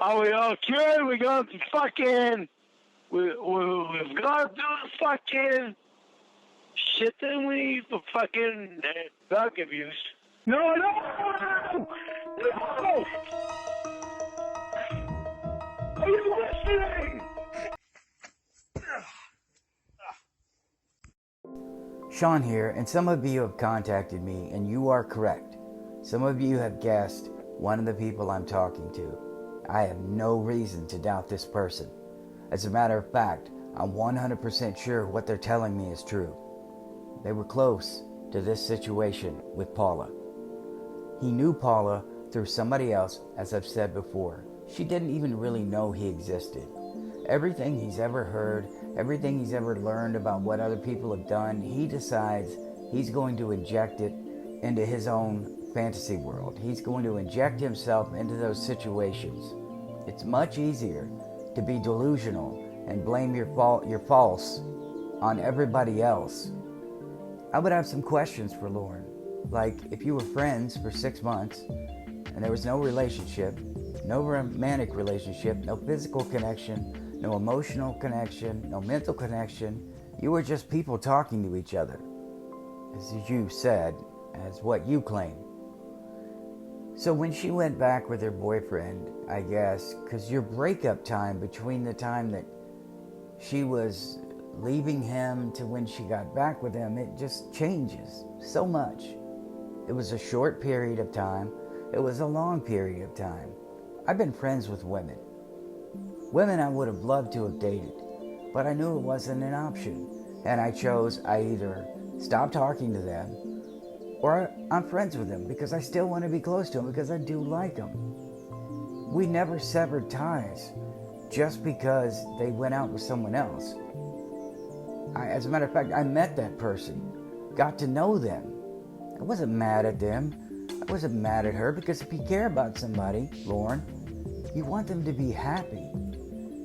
Are we okay? We got to fucking, we've got to do the fucking shit that we for fucking drug abuse. No! Are you listening? Sean here, and some of you have contacted me, and you are correct. Some of you have guessed one of the people I'm talking to. I have no reason to doubt this person. As a matter of fact, I'm 100% sure what they're telling me is true. They were close to this situation with Paula. He knew Paula through somebody else, as I've said before. She didn't even really know he existed. Everything he's ever heard, everything he's ever learned about what other people have done, he decides he's going to inject it into his own fantasy world. He's going to inject himself into those situations. It's much easier to be delusional and blame your faults on everybody else. I would have some questions for Lorne. Like, if you were friends for 6 months and there was no relationship, no romantic relationship, no physical connection, no emotional connection, no mental connection, you were just people talking to each other, as you said, as what you claim. So when she went back with her boyfriend, I guess, because your breakup time between the time that she was leaving him to when she got back with him, it just changes so much. It was a short period of time. It was a long period of time. I've been friends with women. Women I would have loved to have dated, but I knew it wasn't an option. And I either stop talking to them or I'm friends with them because I still want to be close to them because I do like them. We never severed ties just because they went out with someone else. As a matter of fact, I met that person, got to know them. I wasn't mad at them. I wasn't mad at her because if you care about somebody, Lorne, you want them to be happy.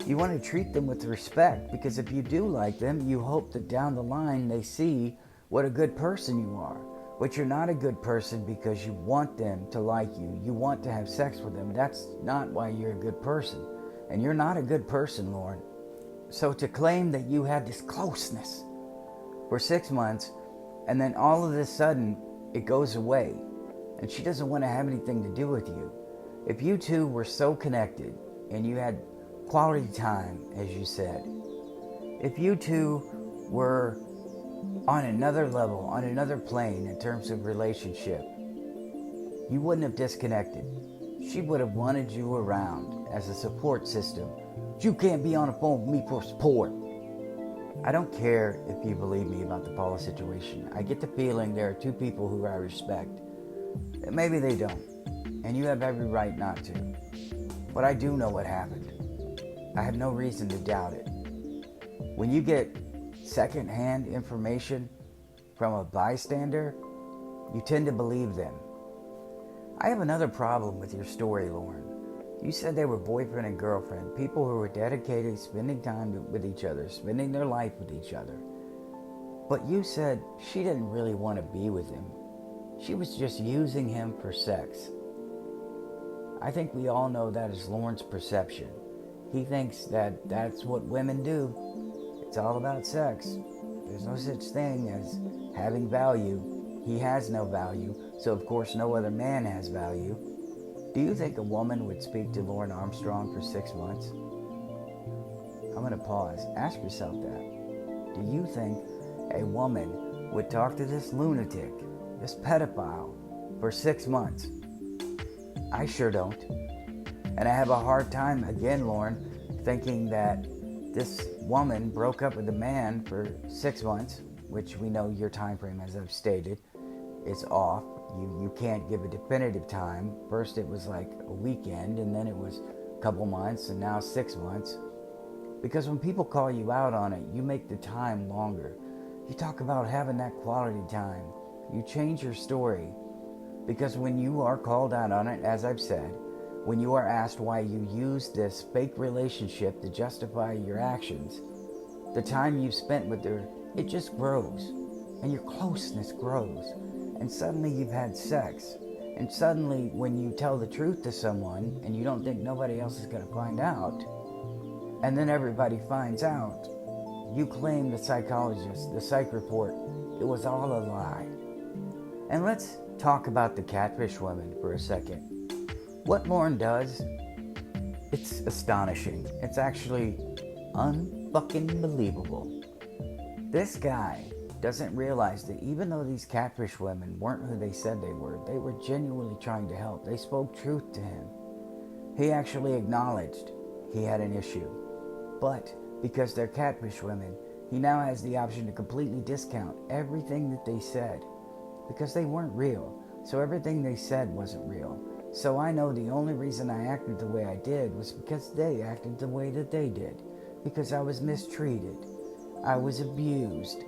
You want to treat them with respect because if you do like them, you hope that down the line they see what a good person you are. But you're not a good person because you want them to like you. You want to have sex with them. That's not why you're a good person. And you're not a good person, Lorne. So to claim that you had this closeness for 6 months and then all of a sudden it goes away and she doesn't want to have anything to do with you. If you two were so connected and you had quality time, as you said, if you two were on another level, on another plane in terms of relationship, you wouldn't have disconnected. She would have wanted you around as a support system. You can't be on the phone with me for support. I don't care if you believe me about the Paula situation. I get the feeling there are two people who I respect. Maybe they don't, and you have every right not to. But I do know what happened. I have no reason to doubt it. When you get secondhand information from a bystander, you tend to believe them. I have another problem with your story, Lorne. You said they were boyfriend and girlfriend, people who were dedicated, spending time with each other, spending their life with each other. But you said she didn't really want to be with him. She was just using him for sex. I think we all know that is Lorne's perception. He thinks that that's what women do. It's all about sex. There's no such thing as having value. He has no value, so of course no other man has value. Do you think a woman would speak to Lorne Armstrong for 6 months? I'm going to pause. Ask yourself that. Do you think a woman would talk to this lunatic, this pedophile, for 6 months? I sure don't. And I have a hard time, again, Lorne, thinking that this woman broke up with a man for 6 months, which we know your time frame, as I've stated, is off. You can't give a definitive time. First it was like a weekend, and then it was a couple months, and now 6 months. Because when people call you out on it, you make the time longer. You talk about having that quality time. You change your story. Because when you are called out on it, as I've said, when you are asked why you use this fake relationship to justify your actions, the time you've spent with her, it just grows. And your closeness grows. And suddenly you've had sex. And suddenly, when you tell the truth to someone and you don't think nobody else is going to find out, and then everybody finds out, you claim the psychologist, the psych report, it was all a lie. And let's talk about the catfish women for a second. What Lorne does, it's astonishing. It's actually unfucking believable. This guy doesn't realize that even though these catfish women weren't who they said they were genuinely trying to help. They spoke truth to him. He actually acknowledged he had an issue. But because they're catfish women, he now has the option to completely discount everything that they said because they weren't real. So everything they said wasn't real. So I know the only reason I acted the way I did was because they acted the way that they did. Because I was mistreated. I was abused.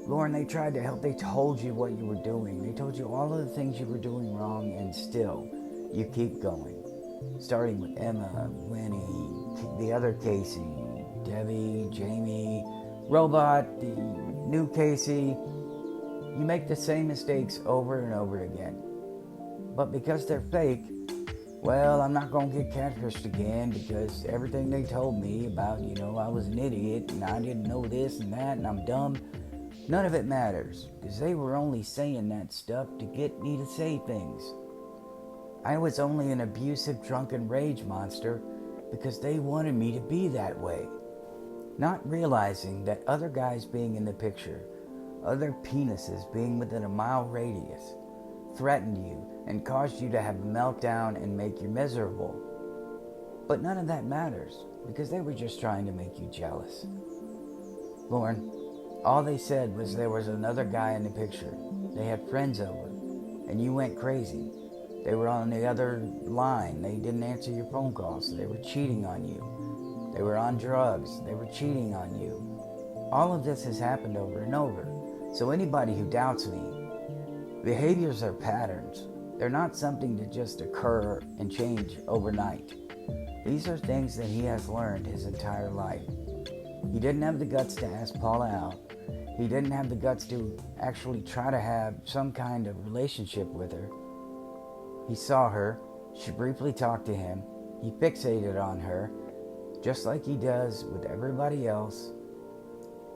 Lorne, they tried to help. They told you what you were doing. They told you all of the things you were doing wrong, and still, you keep going. Starting with Emma, Winnie, the other Casey, Debbie, Jamie, Robot, the new Casey. You make the same mistakes over and over again. But because they're fake, well, I'm not going to get catfished again because everything they told me about, I was an idiot and I didn't know this and that and I'm dumb. None of it matters because they were only saying that stuff to get me to say things. I was only an abusive, drunken rage monster because they wanted me to be that way. Not realizing that other guys being in the picture, other penises being within a mile radius, threatened you and caused you to have a meltdown and make you miserable. But none of that matters because they were just trying to make you jealous. Lorne, all they said was there was another guy in the picture. They had friends over and you went crazy. They were on the other line. They didn't answer your phone calls. They were cheating on you. They were on drugs. They were cheating on you. All of this has happened over and over. So anybody who doubts me, behaviors are patterns. They're not something that just occur and change overnight. These are things that he has learned his entire life. He didn't have the guts to ask Paula out. He didn't have the guts to actually try to have some kind of relationship with her. He saw her. She briefly talked to him. He fixated on her, just like he does with everybody else.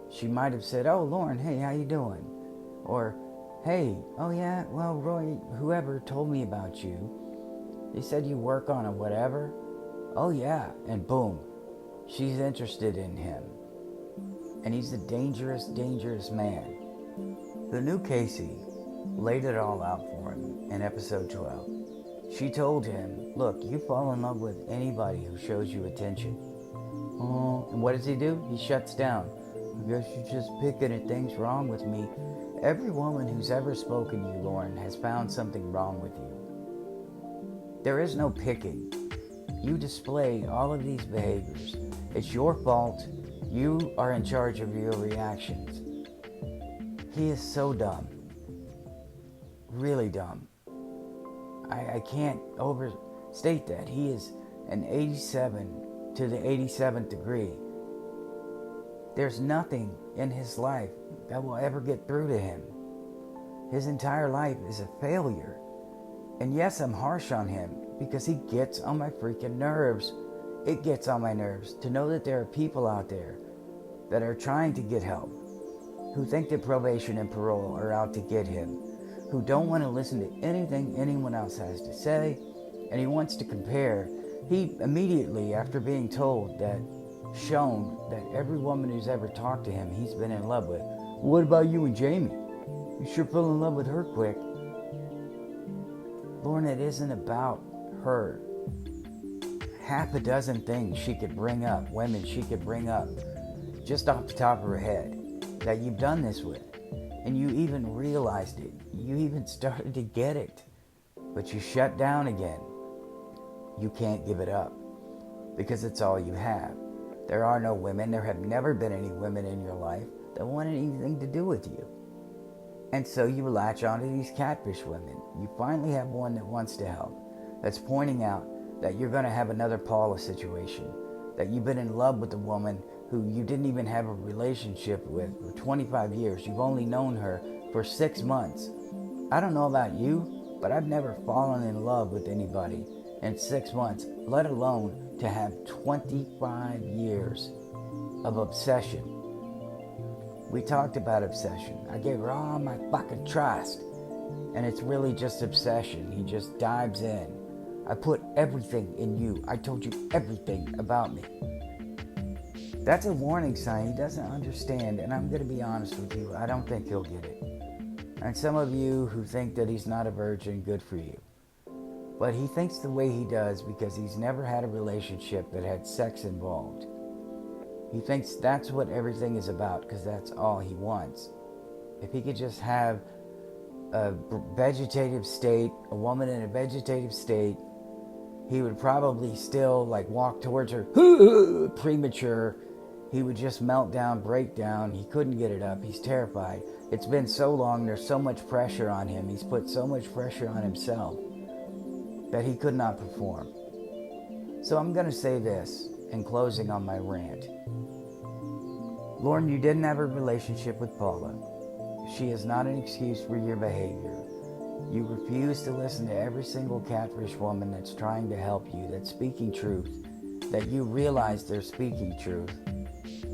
She might have said, "Oh, Lorne, hey, how you doing?" Or, "Hey, oh yeah, well, Roy, whoever told me about you. They said you work on a whatever." "Oh yeah," and boom, she's interested in him. And he's a dangerous, dangerous man. The new Casey laid it all out for him in episode 12. She told him, "Look, you fall in love with anybody who shows you attention." Oh, and what does he do? He shuts down. "I guess you're just picking at things wrong with me." Every woman who's ever spoken to you, Lorne, has found something wrong with you. There is no picking. You display all of these behaviors. It's your fault. You are in charge of your reactions. He is so dumb. Really dumb. I can't overstate that. He is an 87 to the 87th degree. There's nothing in his life that will ever get through to him. His entire life is a failure. And yes, I'm harsh on him because he gets on my freaking nerves. It gets on my nerves to know that there are people out there that are trying to get help, who think that probation and parole are out to get him, who don't want to listen to anything anyone else has to say, and he wants to compare. He immediately, after being told that, shown that every woman who's ever talked to him he's been in love with. "What about you and Jamie? You sure fell in love with her quick." Lorne, it isn't about her. Half a dozen things she could bring up, women she could bring up, just off the top of her head, that you've done this with. And you even realized it. You even started to get it. But you shut down again. You can't give it up. Because it's all you have. There are no women. There have never been any women in your life that want anything to do with you. And so you latch onto these catfish women. You finally have one that wants to help. That's pointing out that you're going to have another Paula situation. That you've been in love with a woman who you didn't even have a relationship with for 25 years. You've only known her for 6 months. I don't know about you, but I've never fallen in love with anybody in 6 months, let alone to have 25 years of obsession. We talked about obsession. I gave her all my fucking trust, and it's really just obsession. He just dives in. I put everything in you. I told you everything about me. That's a warning sign. He doesn't understand, and I'm going to be honest with you. I don't think he'll get it. And some of you who think that he's not a virgin, good for you. But he thinks the way he does because he's never had a relationship that had sex involved. He thinks that's what everything is about because that's all he wants. If he could just have a vegetative state, a woman in a vegetative state, he would probably still walk towards her premature. He would just melt down, break down. He couldn't get it up. He's terrified. It's been so long. There's so much pressure on him. He's put so much pressure on himself that he could not perform. So I'm going to say this in closing on my rant. Lorne, you didn't have a relationship with Paula. She is not an excuse for your behavior. You refuse to listen to every single catfish woman that's trying to help you, that's speaking truth, that you realize they're speaking truth.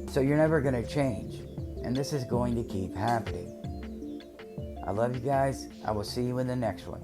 So you're never going to change, and this is going to keep happening. I love you guys. I will see you in the next one.